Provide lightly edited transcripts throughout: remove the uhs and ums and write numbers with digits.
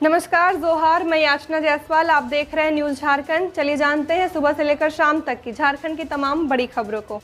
नमस्कार, जोहार। मैं याचना जायसवाल, आप देख रहे हैं न्यूज झारखंड। चलिए जानते हैं सुबह से लेकर शाम तक की झारखंड की तमाम बड़ी खबरों को।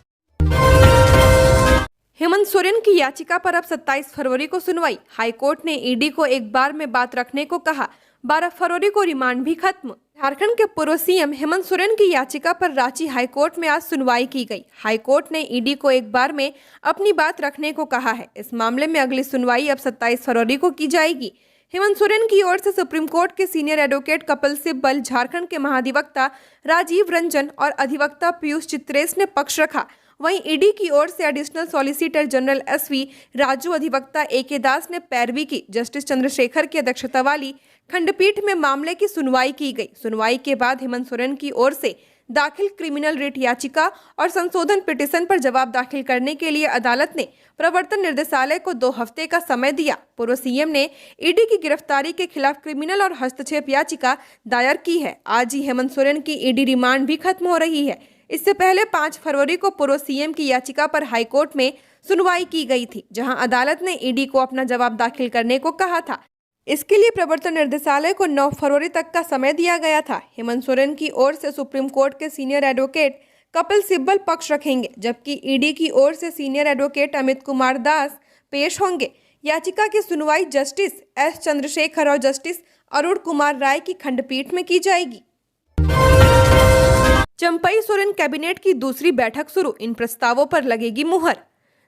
हेमंत सोरेन की याचिका पर अब 27 फरवरी को सुनवाई। हाईकोर्ट ने ईडी को एक बार में बात रखने को कहा। 12 फरवरी को रिमांड भी खत्म। झारखंड के पूर्व सीएम हेमंत सोरेन की याचिका पर रांची हाईकोर्ट में आज सुनवाई की गई। हाईकोर्ट ने ईडी को एक बार में अपनी बात रखने को कहा है। इस मामले में अगली सुनवाई अब 27 फरवरी को की जाएगी। हेमंत सोरेन की ओर से सुप्रीम कोर्ट के सीनियर एडवोकेट कपिल सिब्बल, झारखंड के महाधिवक्ता राजीव रंजन और अधिवक्ता पीयूष चित्रेश ने पक्ष रखा। वहीं ईडी की ओर से additional solicitor general SV Raju, अधिवक्ता एके दास ने पैरवी की। जस्टिस चंद्रशेखर की अध्यक्षता वाली खंडपीठ में मामले की सुनवाई की गई। सुनवाई के बाद हेमंत सोरेन की ओर से दाखिल क्रिमिनल रिट याचिका और संशोधन पिटीशन पर जवाब दाखिल करने के लिए अदालत ने प्रवर्तन निर्देशालय को 2 हफ्ते का समय दिया। पूर्व सीएम ने ईडी की गिरफ्तारी के खिलाफ क्रिमिनल और हस्तक्षेप याचिका दायर की है। आज ही हेमंत सोरेन की ईडी रिमांड भी खत्म हो रही है। इससे पहले 5 फरवरी को पूर्व सीएम की याचिका पर हाईकोर्ट में सुनवाई की गई थी, जहां अदालत ने ईडी को अपना जवाब दाखिल करने को कहा था। इसके लिए प्रवर्तन निर्देशालय को 9 फरवरी तक का समय दिया गया था। हेमंत सोरेन की ओर से सुप्रीम कोर्ट के सीनियर एडवोकेट कपिल सिब्बल पक्ष रखेंगे, जबकि ईडी की ओर से सीनियर एडवोकेट अमित कुमार दास पेश होंगे। याचिका की सुनवाई जस्टिस एस चंद्रशेखर और जस्टिस अरुण कुमार राय की खंडपीठ में की जाएगी। चंपई सोरेन कैबिनेट की दूसरी बैठक शुरू, इन प्रस्तावों पर लगेगी मुहर।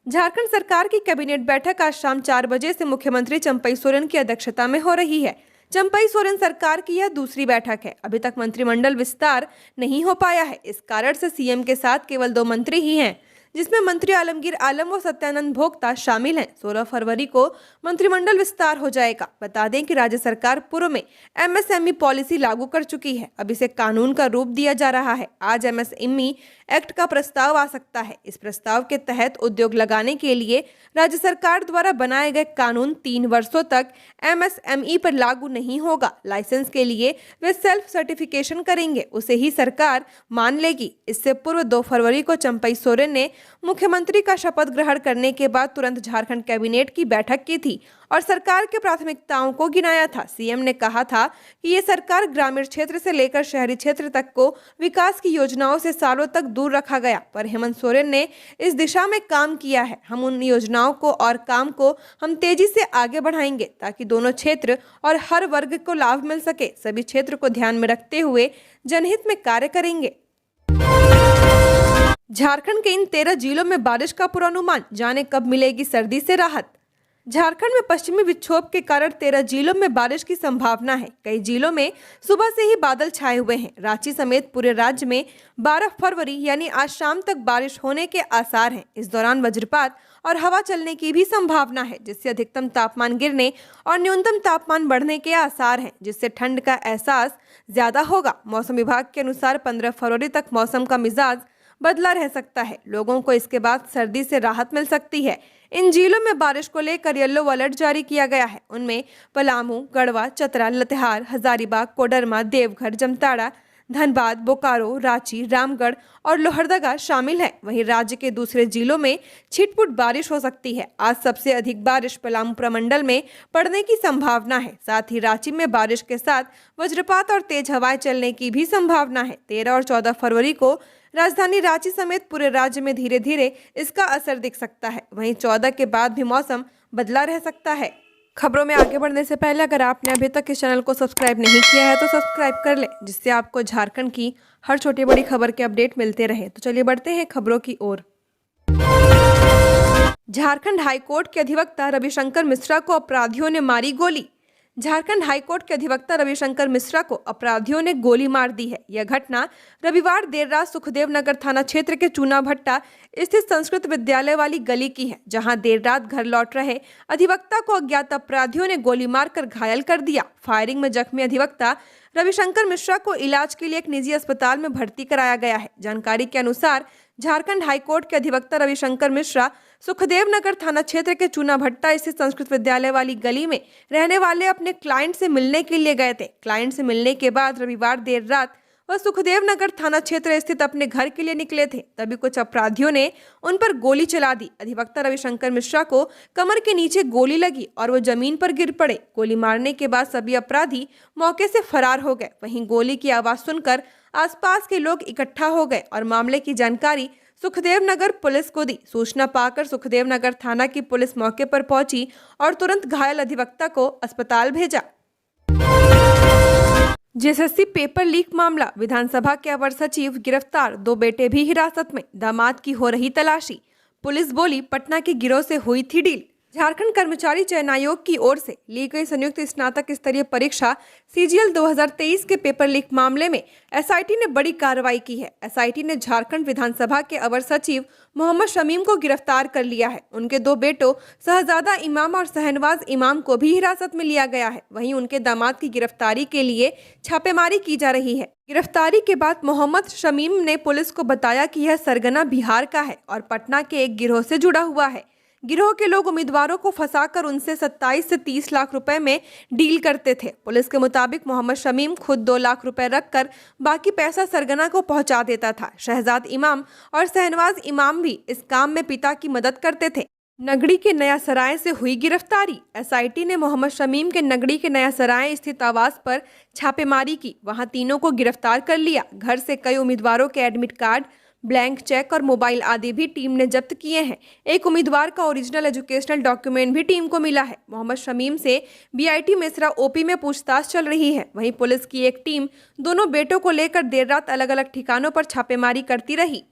झारखंड सरकार की कैबिनेट बैठक आज शाम 4 बजे से मुख्यमंत्री चंपई सोरेन की अध्यक्षता में हो रही है। चंपई सोरेन सरकार की यह दूसरी बैठक है। अभी तक मंत्रिमंडल विस्तार नहीं हो पाया है। इस कारण से सीएम के साथ केवल 2 मंत्री ही हैं, जिसमें मंत्री आलमगीर आलम व सत्यानंद भोक्ता शामिल हैं। 16 फरवरी को मंत्रिमंडल विस्तार हो जाएगा। बता दें कि राज्य सरकार पूर्व में एमएसएमई पॉलिसी लागू कर चुकी है। अब इसे कानून का रूप दिया जा रहा है। आज एमएसएमई एक्ट का प्रस्ताव आ सकता है। इस प्रस्ताव के तहत उद्योग लगाने के लिए राज्य सरकार द्वारा बनाए गए कानून 3 वर्षों तक एमएसएमई पर लागू नहीं होगा। लाइसेंस के लिए वे सेल्फ सर्टिफिकेशन करेंगे, उसे ही सरकार मान लेगी। इससे पूर्व 2 फरवरी को चंपई सोरेन ने मुख्यमंत्री का शपथ ग्रहण करने के बाद तुरंत झारखंड कैबिनेट की बैठक की थी और सरकार के प्राथमिकताओं को गिनाया था। सीएम ने कहा था कि ये सरकार ग्रामीण क्षेत्र से लेकर शहरी क्षेत्र तक को विकास की योजनाओं से सालों तक दूर रखा गया, पर हेमंत सोरेन ने इस दिशा में काम किया है। हम उन योजनाओं को और काम को हम तेजी से आगे बढ़ाएंगे ताकि दोनों क्षेत्र और हर वर्ग को लाभ मिल सके। सभी क्षेत्र को ध्यान में रखते हुए जनहित में कार्य करेंगे। झारखंड के इन 13 जिलों में बारिश का पूर्वानुमान, जाने कब मिलेगी सर्दी से राहत। झारखंड में पश्चिमी विक्षोभ के कारण 13 जिलों में बारिश की संभावना है। कई जिलों में सुबह से ही बादल छाए हुए हैं। रांची समेत पूरे राज्य में 12 फरवरी यानी आज शाम तक बारिश होने के आसार हैं। इस दौरान वज्रपात और हवा चलने की भी संभावना है, जिससे अधिकतम तापमान गिरने और न्यूनतम तापमान बढ़ने के आसार हैं, जिससे ठंड का एहसास ज्यादा होगा। मौसम विभाग के अनुसार 15 फरवरी तक मौसम का मिजाज बदला रह सकता है। लोगों को इसके बाद सर्दी से राहत मिल सकती है। इन जिलों में बारिश को लेकर येलो अलर्ट जारी किया गया है। उनमें पलामू, गढ़वा, चतरा, लातेहार, हजारीबाग, कोडरमा, देवघर, जामताड़ा, धनबाद, बोकारो, रांची, रामगढ़ और लोहरदगा शामिल है। वहीं राज्य के दूसरे जिलों में छिटपुट बारिश हो सकती है। आज सबसे अधिक बारिश पलामू प्रमंडल में पड़ने की संभावना है। साथ ही रांची में बारिश के साथ वज्रपात और तेज हवाएं चलने की भी संभावना है। 13 और 14 फरवरी को राजधानी रांची समेत पूरे राज्य में धीरे धीरे इसका असर दिख सकता है। वहीं 14 के बाद भी मौसम बदला रह सकता है। खबरों में आगे बढ़ने से पहले अगर आपने अभी तक इस चैनल को सब्सक्राइब नहीं किया है तो सब्सक्राइब कर लें, जिससे आपको झारखंड की हर छोटी बड़ी खबर के अपडेट मिलते रहे। तो चलिए बढ़ते हैं खबरों की ओर। झारखंड हाईकोर्ट के अधिवक्ता रविशंकर मिश्रा को अपराधियों ने मारी गोली। झारखंड हाईकोर्ट के अधिवक्ता रविशंकर मिश्रा को अपराधियों ने गोली मार दी है। यह घटना रविवार देर रात सुखदेव नगर थाना क्षेत्र के चूना भट्टा स्थित संस्कृत विद्यालय वाली गली की है, जहां देर रात घर लौट रहे अधिवक्ता को अज्ञात अपराधियों ने गोली मारकर घायल कर दिया। फायरिंग में जख्मी अधिवक्ता रविशंकर मिश्रा को इलाज के लिए एक निजी अस्पताल में भर्ती कराया गया है। जानकारी के अनुसार झारखंड हाईकोर्ट के अधिवक्ता रविशंकर मिश्रा सुखदेव नगर थाना क्षेत्र के चूना भट्टा स्थित संस्कृत विद्यालय वाली गली में रहने वाले अपने क्लाइंट से मिलने के लिए गए थे। क्लाइंट से मिलने के बाद रविवार देर रात वह सुखदेव नगर थाना क्षेत्र स्थित अपने घर के लिए निकले थे, तभी कुछ अपराधियों ने उन पर गोली चला दी। अधिवक्ता रविशंकर मिश्रा को कमर के नीचे गोली लगी और वो जमीन पर गिर पड़े। गोली मारने के बाद सभी अपराधी मौके से फरार हो गए। वहीं गोली की आवाज सुनकर आसपास के लोग इकट्ठा हो गए और मामले की जानकारी सुखदेव नगर पुलिस को दी। सूचना पाकर सुखदेव नगर थाना की पुलिस मौके पर पहुंची और तुरंत घायल अधिवक्ता को अस्पताल भेजा। जेएसएससी पेपर लीक मामला, विधानसभा के अवर सचिव गिरफ्तार, 2 बेटे भी हिरासत में, दामाद की हो रही तलाशी। पुलिस बोली पटना के गिरोह से हुई थी डील। झारखंड कर्मचारी चयन आयोग की ओर से ली गई संयुक्त स्नातक स्तरीय परीक्षा सीजीएल 2023 के पेपर लीक मामले में एसआईटी ने बड़ी कार्रवाई की है। एसआईटी ने झारखंड विधानसभा के अवर सचिव मोहम्मद शमीम को गिरफ्तार कर लिया है। उनके 2 बेटों शहजादा इमाम और शहनवाज इमाम को भी हिरासत में लिया गया है। वहीं उनके दामाद की गिरफ्तारी के लिए छापेमारी की जा रही है। गिरफ्तारी के बाद मोहम्मद शमीम ने पुलिस को बताया कि यह सरगना बिहार का है और पटना के एक गिरोह से जुड़ा हुआ है। गिरोह के लोग उम्मीदवारों को फंसाकर उनसे 27 से 30 लाख रुपए में डील करते थे। पुलिस के मुताबिक मोहम्मद शमीम खुद 2 लाख रुपए रखकर बाकी पैसा सरगना को पहुंचा देता था। शहजाद इमाम और शहनवाज इमाम भी इस काम में पिता की मदद करते थे। नगड़ी के नया सराय से हुई गिरफ्तारी। एसआईटी ने मोहम्मद शमीम के नगड़ी के नया सराय स्थित आवास पर छापेमारी की। वहां तीनों को गिरफ्तार कर लिया। घर से कई उम्मीदवारों के एडमिट कार्ड, ब्लैंक चेक और मोबाइल आदि भी टीम ने जब्त किए हैं। एक उम्मीदवार का ओरिजिनल एजुकेशनल डॉक्यूमेंट भी टीम को मिला है। मोहम्मद शमीम से बीआईटी मेसरा ओपी में पूछताछ चल रही है। वहीं पुलिस की एक टीम दोनों बेटों को लेकर देर रात अलग अलग ठिकानों पर छापेमारी करती रही।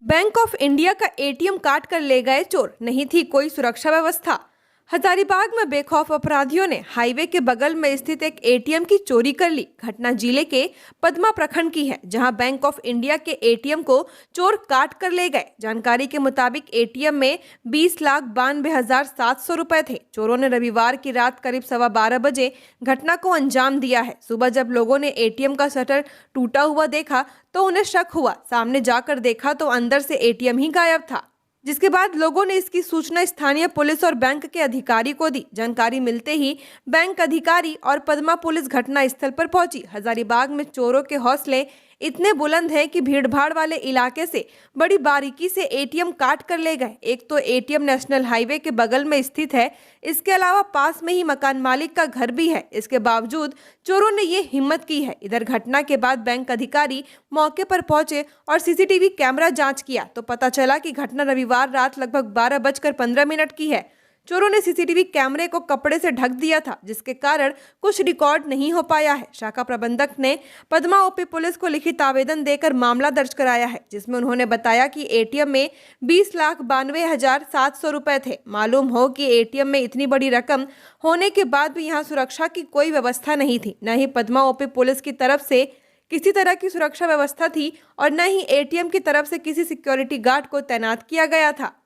बैंक ऑफ इंडिया का एटीएम काट कर ले गए चोर, नहीं थी कोई सुरक्षा व्यवस्था। हजारीबाग में बेखौफ अपराधियों ने हाईवे के बगल में स्थित एक एटीएम की चोरी कर ली। घटना जिले के पदमा प्रखंड की है, जहां बैंक ऑफ इंडिया के एटीएम को चोर काट कर ले गए। जानकारी के मुताबिक एटीएम में 20,92,700 रुपए थे। चोरों ने रविवार की रात करीब 12:15 बजे घटना को अंजाम दिया है। सुबह जब लोगों ने एटीएम का शटर टूटा हुआ देखा तो उन्हें शक हुआ। सामने जाकर देखा तो अंदर से एटीएम ही गायब था, जिसके बाद लोगों ने इसकी सूचना स्थानीय पुलिस और बैंक के अधिकारी को दी। जानकारी मिलते ही बैंक अधिकारी और पदमा पुलिस घटना स्थल पर पहुंची। हजारीबाग में चोरों के हौसले इतने बुलंद हैं कि भीड़भाड़ वाले इलाके से बड़ी बारीकी से एटीएम काट कर ले गए। एक तो एटीएम नेशनल हाईवे के बगल में स्थित है, इसके अलावा पास में ही मकान मालिक का घर भी है। इसके बावजूद चोरों ने ये हिम्मत की है। इधर घटना के बाद बैंक अधिकारी मौके पर पहुंचे और सीसीटीवी कैमरा जांच किया तो पता चला कि घटना रविवार रात लगभग 12:15 की है। चोरों ने सीसीटीवी कैमरे को कपड़े से ढक दिया था, जिसके कारण कुछ रिकॉर्ड नहीं हो पाया है। शाखा प्रबंधक ने पदमा ओपी पुलिस को लिखित आवेदन देकर मामला दर्ज कराया है, जिसमें उन्होंने बताया कि एटीएम में 20,92,700 रुपए थे। मालूम हो कि एटीएम में इतनी बड़ी रकम होने के बाद भी यहाँ सुरक्षा की कोई व्यवस्था नहीं थी। न ही पदमा ओपी पुलिस की तरफ से किसी तरह की सुरक्षा व्यवस्था थी और न ही एटीएम की तरफ से किसी सिक्योरिटी गार्ड को तैनात किया गया था।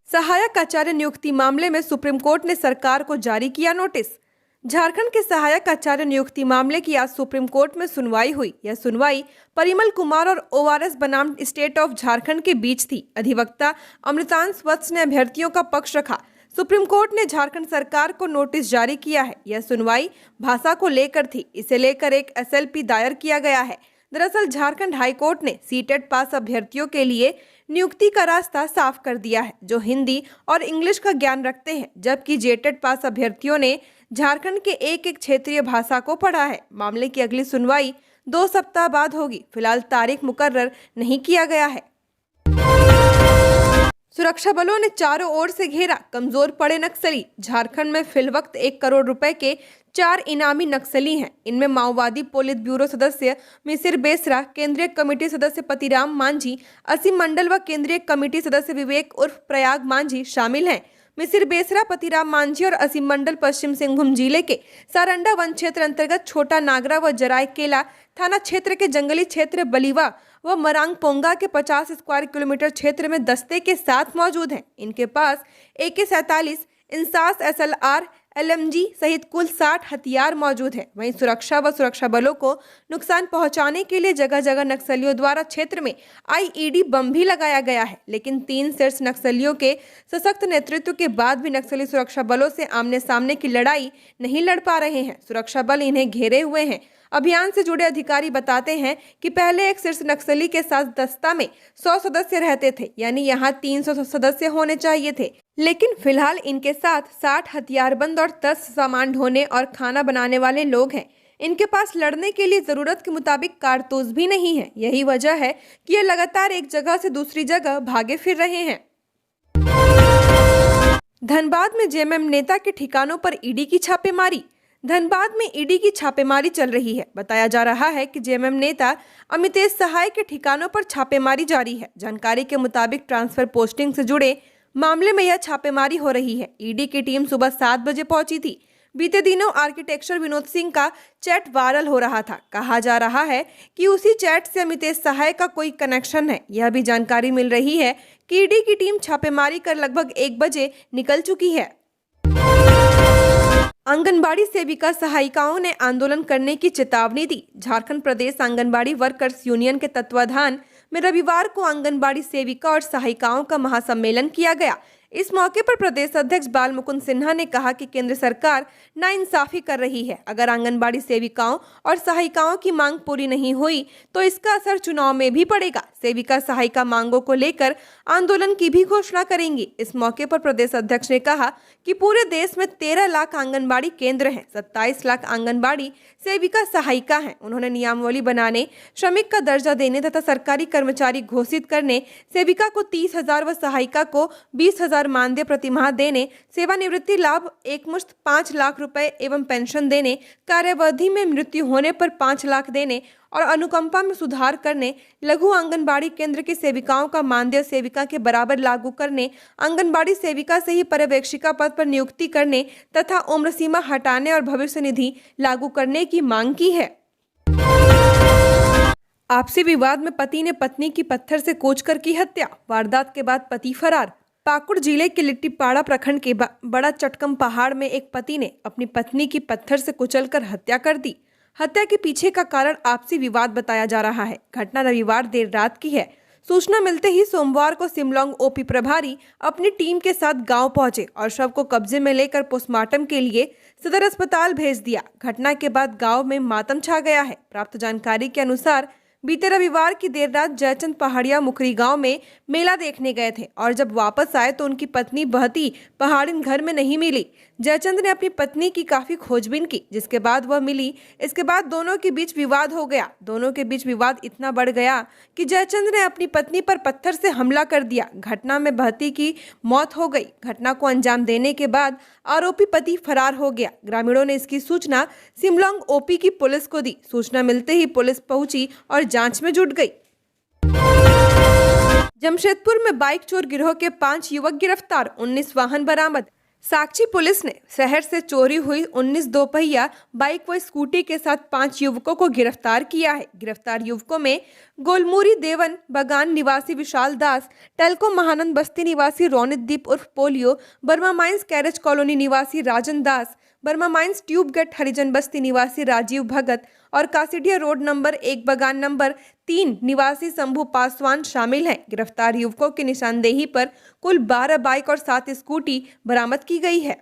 सहायक आचार्य नियुक्ति मामले में सुप्रीम कोर्ट ने सरकार को जारी किया नोटिस। झारखंड के सहायक आचार्य नियुक्ति मामले की आज सुप्रीम कोर्ट में सुनवाई हुई। यह सुनवाई परिमल कुमार और ओआरएस बनाम स्टेट ऑफ झारखंड के बीच थी। अधिवक्ता अमृतांश वत्स ने अभ्यर्थियों का पक्ष रखा। सुप्रीम कोर्ट ने झारखंड सरकार को नोटिस जारी किया है। यह सुनवाई भाषा को लेकर थी। इसे लेकर एक एसएलपी दायर किया गया है। दरअसल झारखंड हाईकोर्ट ने सीटेट पास अभ्यर्थियों के लिए नियुक्ति का रास्ता साफ कर दिया है, जो हिंदी और इंग्लिश का ज्ञान रखते हैं, जबकि जेटेट पास अभ्यर्थियों ने झारखंड के एक क्षेत्रीय भाषा को पढ़ा है। मामले की अगली सुनवाई 2 सप्ताह बाद होगी। फिलहाल तारीख मुकर्रर नहीं किया गया है। सुरक्षा बलों ने चारों ओर से घेरा, कमजोर पड़े नक्सली। झारखंड में फिलवक्त 1 करोड़ रुपए के 4 इनामी नक्सली हैं। इनमें माओवादी पोलित ब्यूरो सदस्य मिसिर बेसरा, केंद्रीय कमेटी सदस्य पतिराम मांझी, असीम मंडल व केंद्रीय कमेटी सदस्य विवेक उर्फ प्रयाग मांझी शामिल हैं। मिसिर बेसरा, पतिराम मांझी और असीम मंडल पश्चिम सिंहभूम जिले के सारंडा वन क्षेत्र अंतर्गत छोटा नागरा व जराय केला थाना क्षेत्र के जंगली क्षेत्र बलिवा व मरांग पोंगा के 50 स्क्वायर किलोमीटर क्षेत्र में दस्ते के साथ मौजूद हैं। इनके पास AK-47, इंसास SLR, LMG सहित कुल 60 हथियार मौजूद है। वहीं सुरक्षा व सुरक्षा बलों को नुकसान पहुंचाने के लिए जगह जगह नक्सलियों द्वारा क्षेत्र में IED बम भी लगाया गया है। लेकिन 3 शीर्ष नक्सलियों के सशक्त नेतृत्व के बाद भी नक्सली सुरक्षा बलों से आमने सामने की लड़ाई नहीं लड़ पा रहे हैं। सुरक्षा बल इन्हें घेरे हुए हैं। अभियान से जुड़े अधिकारी बताते हैं कि पहले एक शीर्ष नक्सली के साथ दस्ता में 100 सदस्य रहते थे, यानी यहाँ 300 सदस्य होने चाहिए थे। लेकिन फिलहाल इनके साथ 60 हथियारबंद और 10 सामान ढोने और खाना बनाने वाले लोग हैं। इनके पास लड़ने के लिए जरूरत के मुताबिक कारतूस भी नहीं है। यही वजह है कि ये लगातार एक जगह से दूसरी जगह भागे फिर रहे हैं। धनबाद में JMM नेता के ठिकानों पर ईडी की छापेमारी। धनबाद में ईडी की छापेमारी चल रही है। बताया जा रहा है कि JMM नेता अमितेश सहाय के ठिकानों पर छापेमारी जारी है। जानकारी के मुताबिक ट्रांसफर पोस्टिंग से जुड़े मामले में यह छापेमारी हो रही है। ईडी की टीम सुबह 7 बजे पहुंची थी। बीते दिनों आर्किटेक्चर विनोद सिंह का चैट वायरल हो रहा था। कहा जा रहा है कि उसी चैट से अमितेश सहाय का कोई कनेक्शन है। यह भी जानकारी मिल रही है कि ईडी की टीम छापेमारी कर लगभग 1 बजे निकल चुकी है। आंगनबाड़ी सेविका सहायिकाओं ने आंदोलन करने की चेतावनी दी। झारखंड प्रदेश आंगनबाड़ी वर्कर्स यूनियन के तत्वाधान में रविवार को आंगनबाड़ी सेविका और सहायिकाओं का महासम्मेलन किया गया। इस मौके पर प्रदेश अध्यक्ष बाल मुकुंद सिन्हा ने कहा कि केंद्र सरकार नाइंसाफी कर रही है। अगर आंगनबाड़ी सेविकाओं और सहायिकाओं की मांग पूरी नहीं हुई तो इसका असर चुनाव में भी पड़ेगा। सेविका सहायिका मांगों को लेकर आंदोलन की भी घोषणा करेंगी। इस मौके पर प्रदेश अध्यक्ष ने कहा कि पूरे देश में 13 लाख आंगनबाड़ी केंद्र हैं, 27 लाख आंगनबाड़ी सेविका सहायिका हैं। उन्होंने नियमावली बनाने, श्रमिक का दर्जा देने तथा सरकारी कर्मचारी घोषित करने, सेविका को 30,000 व सहायिका को 20,000 मानदेय प्रतिमाह देने, सेवानिवृत्ति लाभ एकमुश्त 5 लाख रुपए एवं पेंशन देने, कार्यावधि में मृत्यु होने पर 5 लाख देने और अनुकंपा में सुधार करने, लघु आंगनबाड़ी केंद्र की सेविकाओं का मानदेय सेविका के बराबर लागू करने, आंगनबाड़ी सेविका से ही पर्यवेक्षिका पद पर नियुक्ति करने तथा उम्र सीमा हटाने और भविष्य निधि लागू करने की मांग की है। आपसी विवाद में पति ने पत्नी की पत्थर से कोचकर की हत्या। वारदात के बाद पति फरार। पाकुड़ जिले के लिट्टीपाड़ा प्रखंड के बड़ा चटकम पहाड़ में एक पति ने अपनी पत्नी की पत्थर से कुचलकर हत्या कर दी। हत्या के पीछे का कारण आपसी विवाद बताया जा रहा है। घटना रविवार देर रात की है। सूचना मिलते ही सोमवार को सिमलोंग OP प्रभारी अपनी टीम के साथ गांव पहुंचे और शव को कब्जे में लेकर पोस्टमार्टम के लिए सदर अस्पताल भेज दिया। घटना के बाद गांव में मातम छा गया है। प्राप्त जानकारी के अनुसार बीते रविवार की देर रात जयचंद पहाड़िया मुखरी गांव में मेला देखने गए थे और जब वापस आए तो उनकी पत्नी बहती पहाड़िन घर में नहीं मिली। जयचंद ने अपनी पत्नी की काफी खोजबीन की, जिसके बाद वह मिली। इसके बाद दोनों के बीच विवाद हो गया। दोनों के बीच विवाद इतना बढ़ गया कि जयचंद ने अपनी पत्नी पर पत्थर से हमला कर दिया। घटना में बहती की मौत हो गई। घटना को अंजाम देने के बाद आरोपी पति फरार हो गया। ग्रामीणों ने इसकी सूचना सिमलोंग OP की पुलिस को दी। सूचना मिलते ही पुलिस पहुंची और जांच में जुट गई। जमशेदपुर में बाइक चोर गिरोह के 5 युवक गिरफ्तार, 19 वाहन बरामद। साक्षी पुलिस ने शहर से चोरी हुई 19 दोपहिया बाइक व स्कूटी के साथ 5 युवकों को गिरफ्तार किया है। गिरफ्तार युवकों में गोलमुरी देवन बगान निवासी विशाल दास, टेल्को महानंद बस्ती निवासी रोनित दीप उर्फ polio, Burma mines carriage colony निवासी राजन दास, बर्मा माइंस ट्यूब गेट हरिजन बस्ती निवासी राजीव भगत और कासिडिया रोड नंबर 1 बगान नंबर 3 निवासी शंभू पासवान शामिल हैं। गिरफ्तार युवकों की निशानदेही पर कुल 12 बाइक और 7 स्कूटी बरामद की गई है।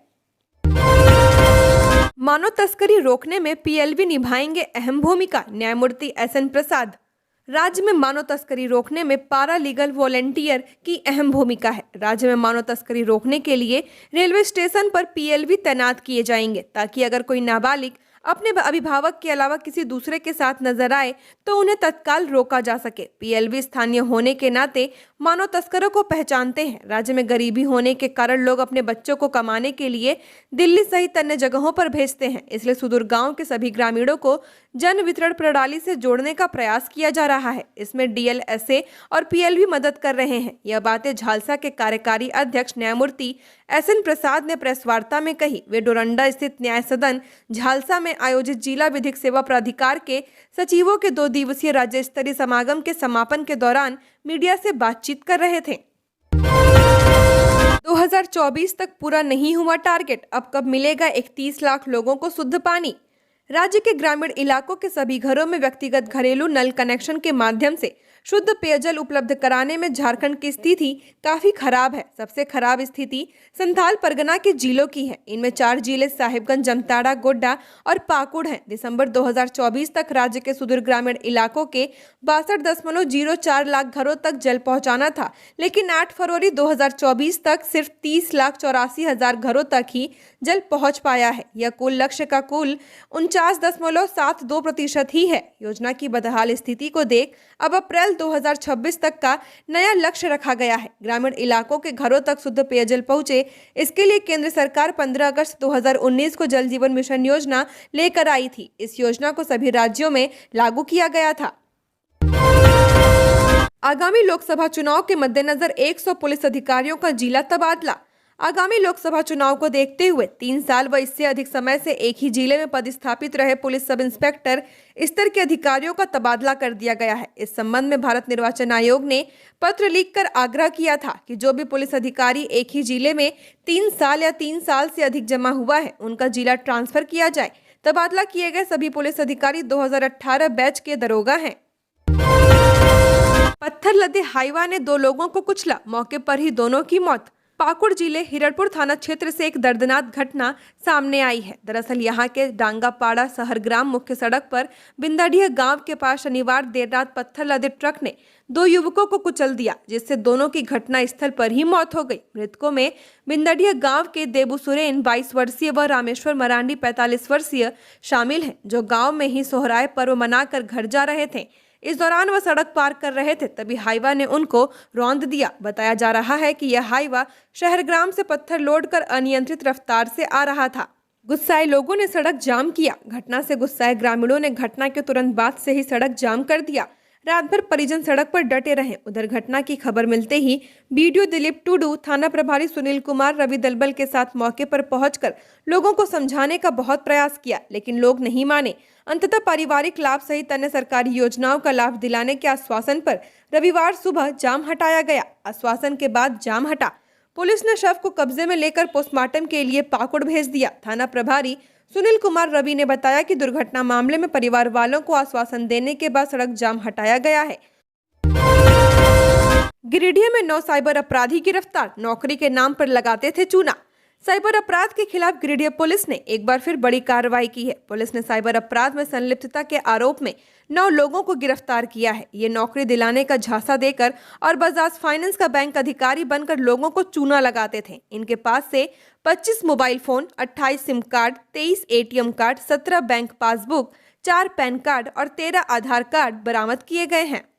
मानव तस्करी रोकने में PLV निभाएंगे अहम भूमिका, न्यायमूर्ति SN प्रसाद। राज्य में मानव तस्करी रोकने में पारा लीगल वॉलेंटियर की अहम भूमिका है। राज्य में मानव तस्करी रोकने के लिए रेलवे स्टेशन पर PLV तैनात किए जाएंगे ताकि अगर कोई नाबालिग अपने अभिभावक के अलावा किसी दूसरे के साथ नजर आए तो उन्हें तत्काल रोका जा सके। PLV स्थानीय होने के नाते मानव तस्करों को पहचानते हैं। राज्य में गरीबी होने के कारण लोग अपने बच्चों को कमाने के लिए दिल्ली सहित अन्य जगहों पर भेजते हैं। इसलिए सुदूर गांव के सभी ग्रामीणों को जन वितरण प्रणाली से जोड़ने का प्रयास किया जा रहा है। इसमें DLSA और PLV मदद कर रहे हैं। यह बातें झालसा के कार्यकारी अध्यक्ष न्यायमूर्ति SN प्रसाद ने प्रेस वार्ता में कही। वे डोरंडा स्थित न्याय सदन झालसा में आयोजित जिला विधिक सेवा प्राधिकार के सचिवों के 2 दिवसीय राज्य स्तरीय समागम के समापन के दौरान मीडिया से बातचीत कर रहे थे। 2024 तक पूरा नहीं हुआ टारगेट, अब कब मिलेगा 31 लाख लोगों को शुद्ध पानी। राज्य के ग्रामीण इलाकों के सभी घरों में व्यक्तिगत घरेलू नल कनेक्शन के माध्यम से शुद्ध पेयजल उपलब्ध कराने में झारखंड की स्थिति काफी खराब है। सबसे खराब स्थिति संथाल परगना के जिलों की है। इनमें 4 जिले साहिबगंज, जामताड़ा, गोड्डा और पाकुड़ हैं। दिसंबर 2024 तक राज्य के सुदूर ग्रामीण इलाकों के 62.04 लाख घरों तक जल पहुंचाना था, लेकिन 8 फरवरी 2024 तक सिर्फ 30,84,000 घरों तक ही जल पहुंच पाया है। यह कुल लक्ष्य का कुल 49.72% ही है। योजना की बदहाल स्थिति को देख अब अप्रैल 2026 तक का नया लक्ष्य रखा गया है। ग्रामीण इलाकों के घरों तक शुद्ध पेयजल पहुंचे, इसके लिए केंद्र सरकार 15 अगस्त 2019 को जल जीवन मिशन योजना लेकर आई थी। इस योजना को सभी राज्यों में लागू किया गया था। आगामी लोकसभा चुनाव के मद्देनजर 100 पुलिस अधिकारियों का जिला तबादला। आगामी लोकसभा चुनाव को देखते हुए 3 साल व इससे अधिक समय से एक ही जिले में पदस्थापित रहे पुलिस सब इंस्पेक्टर स्तर के अधिकारियों का तबादला कर दिया गया है। इस संबंध में भारत निर्वाचन आयोग ने पत्र लिखकर आग्रह किया था कि जो भी पुलिस अधिकारी एक ही जिले में 3 साल या 3 साल से अधिक जमा हुआ है, उनका जिला ट्रांसफर किया जाए। तबादला किए गए सभी पुलिस अधिकारी 2018 बैच के दरोगा हैं। पत्थर लदे हाईवा ने 2 लोगों को कुचला, मौके पर ही दोनों की मौत। पाकुड़ जिले हिरणपुर थाना क्षेत्र से एक दर्दनाक घटना सामने आई है। दरअसल यहां के डांगापाड़ा शहरग्राम मुख्य सड़क पर बिंदाडीह गांव के पास शनिवार देर रात पत्थर लदे ट्रक ने 2 युवकों को कुचल दिया, जिससे दोनों की घटना स्थल पर ही मौत हो गई। मृतकों में बिंदाडीह गांव के देबू सुरेन 22 वर्षीय व रामेश्वर मरांडी 45 वर्षीय शामिल हैं, जो गाँव में ही सोहराय पर्व मनाकर घर जा रहे थे। इस दौरान वह सड़क पार कर रहे थे, तभी हाईवा ने उनको रौंद दिया। बताया जा रहा है कि यह हाईवा शहरग्राम से पत्थर लोड कर अनियंत्रित रफ्तार से आ रहा था। गुस्साए लोगों ने सड़क जाम किया। घटना से गुस्साए ग्रामीणों ने घटना के तुरंत बाद से ही सड़क जाम कर दिया। रात भर परिजन सड़क पर डटे रहे। उधर घटना की खबर मिलते ही बीडीओ दिलीप टुडू, थाना प्रभारी सुनील कुमार, रवि दलबल के साथ मौके पर पहुंचकर लोगों को समझाने का बहुत प्रयास किया, लेकिन लोग नहीं माने। अंततः पारिवारिक लाभ सहित अन्य सरकारी योजनाओं का लाभ दिलाने के आश्वासन पर रविवार सुबह जाम हटाया गया। आश्वासन के बाद जाम हटा। पुलिस ने शव को कब्जे में लेकर पोस्टमार्टम के लिए पाकुड़ भेज दिया। थाना प्रभारी सुनील कुमार रवि ने बताया कि दुर्घटना मामले में परिवार वालों को आश्वासन देने के बाद सड़क जाम हटाया गया है। गिरिडीह में 9 साइबर अपराधी गिरफ्तार, नौकरी के नाम पर लगाते थे चूना। साइबर अपराध के खिलाफ गिरिडीह पुलिस ने एक बार फिर बड़ी कार्रवाई की है। पुलिस ने साइबर अपराध में संलिप्तता के आरोप में 9 लोगों को गिरफ्तार किया है। ये नौकरी दिलाने का झांसा देकर और बजाज फाइनेंस का बैंक अधिकारी बनकर लोगों को चूना लगाते थे। इनके पास से 25 mobile phone, 28 SIM card, 23 ATM card, 17 bank passbook, 4 pan card और 13 आधार कार्ड बरामद किए गए हैं।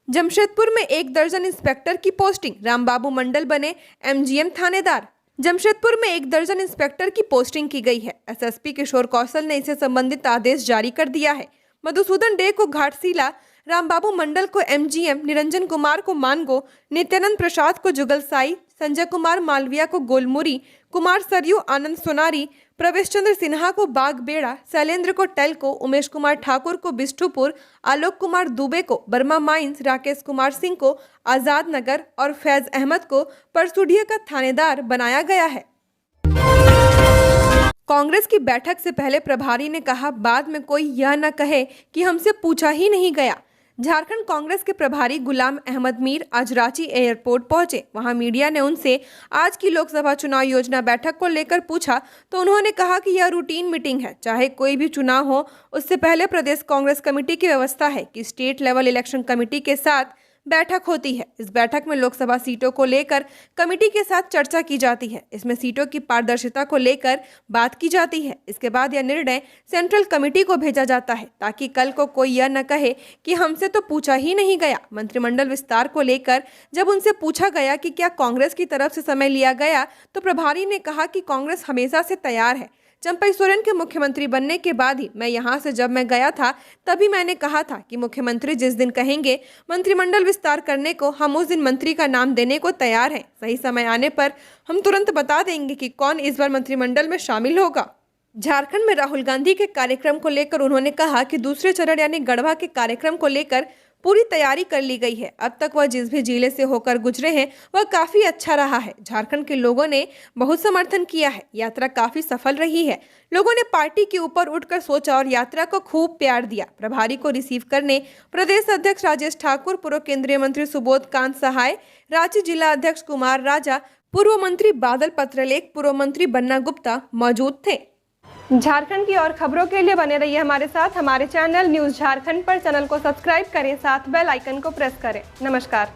जमशेदपुर में 1 दर्जन इंस्पेक्टर की पोस्टिंग, रामबाबू मंडल बने एमजीएम थानेदार। जमशेदपुर में 1 दर्जन इंस्पेक्टर की पोस्टिंग की गई है। एसएसपी किशोर कौशल ने इसे संबंधित आदेश जारी कर दिया है। मधुसूदन डे को घाटशिला, रामबाबू मंडल को एमजीएम, निरंजन कुमार को मानगो, नित्यानंद प्रसाद को जुगलसाई, संजय कुमार मालविया को गोलमुरी, कुमार सरयू आनंद सोनारी, प्रवेश चंद्र सिन्हा को बागबेड़ा, शैलेंद्र को टेल्को, उमेश कुमार ठाकुर को बिष्टुपुर, आलोक कुमार दुबे को बर्मा माइंस, राकेश कुमार सिंह को आजाद नगर और फैज अहमद को परसुडिया का थानेदार बनाया गया है। कांग्रेस की बैठक से पहले प्रभारी ने कहा, बाद में कोई यह न कहे कि हमसे पूछा ही नहीं गया। झारखंड कांग्रेस के प्रभारी गुलाम अहमद मीर आज रांची एयरपोर्ट पहुंचे। वहां मीडिया ने उनसे आज की लोकसभा चुनाव योजना बैठक को लेकर पूछा तो उन्होंने कहा कि यह रूटीन मीटिंग है। चाहे कोई भी चुनाव हो, उससे पहले प्रदेश कांग्रेस कमेटी की व्यवस्था है कि स्टेट लेवल इलेक्शन कमेटी के साथ बैठक होती है। इस बैठक में लोकसभा सीटों को लेकर कमेटी के साथ चर्चा की जाती है। इसमें सीटों की पारदर्शिता को लेकर बात की जाती है। इसके बाद यह निर्णय सेंट्रल कमेटी को भेजा जाता है, ताकि कल को कोई यह न कहे कि हमसे तो पूछा ही नहीं गया। मंत्रिमंडल विस्तार को लेकर जब उनसे पूछा गया कि क्या कांग्रेस की तरफ से समय लिया गया, तो प्रभारी ने कहा कि कांग्रेस हमेशा से तैयार है। चंपई सोरेन के मुख्यमंत्री बनने के बाद ही मैं यहाँ से जब मैं गया था, तभी मैंने कहा था कि मुख्यमंत्री जिस दिन कहेंगे मंत्रिमंडल विस्तार करने को, हम उस दिन मंत्री का नाम देने को तैयार हैं। सही समय आने पर हम तुरंत बता देंगे कि कौन इस बार मंत्रिमंडल में शामिल होगा। झारखंड में राहुल गांधी के कार्यक्रम को लेकर उन्होंने कहा कि दूसरे चरण यानी गढ़वा के कार्यक्रम को लेकर पूरी तैयारी कर ली गई है। अब तक वह जिस भी जिले से होकर गुजरे हैं वह काफी अच्छा रहा है। झारखंड के लोगों ने बहुत समर्थन किया है। यात्रा काफी सफल रही है। लोगों ने पार्टी के ऊपर उठकर सोचा और यात्रा को खूब प्यार दिया। प्रभारी को रिसीव करने प्रदेश अध्यक्ष राजेश ठाकुर, पूर्व केंद्रीय मंत्री सुबोध कांत सहाय, रांची जिला अध्यक्ष कुमार राजा, पूर्व मंत्री बादल पत्रलेख, पूर्व मंत्री बन्ना गुप्ता मौजूद थे। झारखंड की और खबरों के लिए बने रहिए हमारे साथ। हमारे चैनल न्यूज़ झारखंड पर चैनल को सब्सक्राइब करें, साथ बेल आइकन को प्रेस करें। नमस्कार।